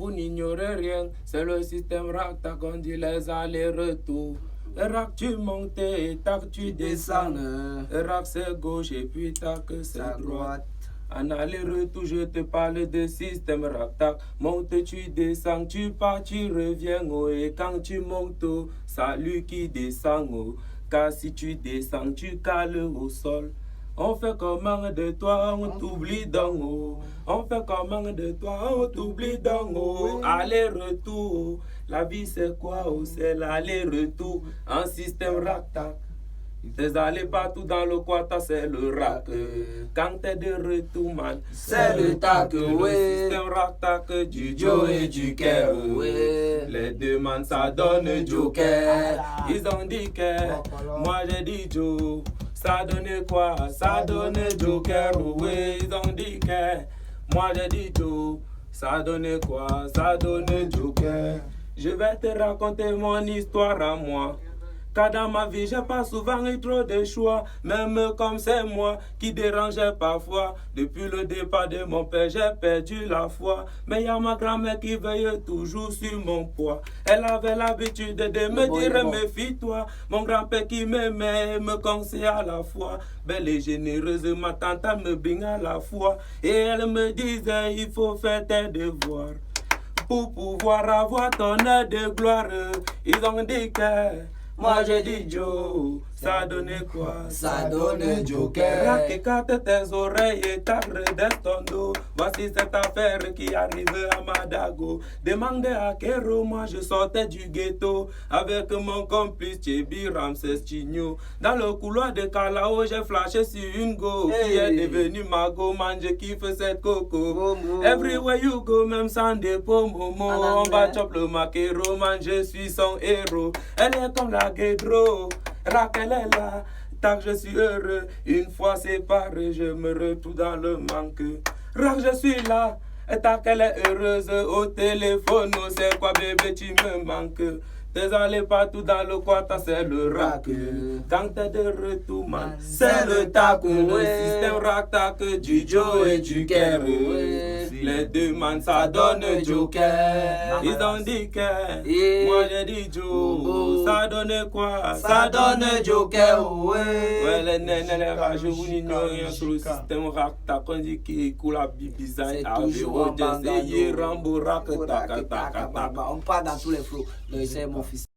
vous n'ignorez rien. C'est le système RAC-TAC, on dit les allers-retours. RAC tu montes et TAC tu descends. RAC c'est gauche et puis TAC c'est droite. En aller-retour, je te parle de système RAC-TAC. Monte, tu descends, tu pars, tu reviens. Oh, et quand tu montes, oh, salut qui descend. Oh, car si tu descends, tu cales au sol. On fait comment de toi, on t'oublie dans haut. On fait comment de toi, on t'oublie dans haut. Aller-retour, la vie c'est quoi? Oh, c'est l'aller-retour. Un système RAC-TAC. T'es allé partout dans le quata, c'est le RAC. Quand t'es de retour, man, c'est le TAC. Le système RAC-TAC du Joe et du Ker. Les deux man, ça donne Joker. Ils ont dit que, moi j'ai dit Joe. Ça donne quoi? Ça donne Joker. Ils ont dit que, moi j'ai dit Joe. Ça donne quoi? Ça donne Joker. Je vais te raconter mon histoire à moi. Car dans ma vie, j'ai pas souvent eu trop de choix. Même comme c'est moi qui dérangeais parfois. Depuis le départ de mon père, j'ai perdu la foi. Mais y a ma grand-mère qui veille toujours sur mon poids. Elle avait l'habitude de me dire, méfie-toi. Mon grand-père qui m'aimait et me conseillait à la fois. Belle et généreuse, ma tante me baigne à la fois. Et elle me disait, il faut faire tes devoirs pour pouvoir avoir ton heure de gloire. Ils ont dit que... moi j'ai dit Joe, ça donnait quoi? Ça donne Joker. RAC écarte tes oreilles et ta redesse ton dos. Voici cette affaire qui arrive à Madago. Demandez à Kero, moi je sortais du ghetto avec mon complice Tchebi Ramses Chigno. Dans le couloir de Kalao, j'ai flashé sur une go qui est devenue ma go, man, je kiffe cette coco. Everywhere you go, même sans dépôt, momo. On va chop le maquero, man, je suis son héros. Elle est comme la guédro. RAC elle est là, TAC je suis heureux. Une fois séparé, je me retrouve dans le manque. RAC je suis là, TAC elle est heureuse. Au téléphone, oh, c'est quoi bébé tu me manques. T'es allé partout dans le quata, c'est le RAC. Quand t'es de retour, man, c'est le TAC. Le système RAC-TAC du Joe et du Ker. Les deux man, ça donne Joker. Ils ont dit que, moi j'ai dit Joe. Ça donne quoi? Ça donne Joker. Ouais, les nains, les rageux, vous n'ignorez rien sur le système RAC-TAC. On dit qu'il coule à Bibiza. C'est toujours en bande. Rambo RAC-TAC. On part dans tous les flots. Donc c'est mon fils.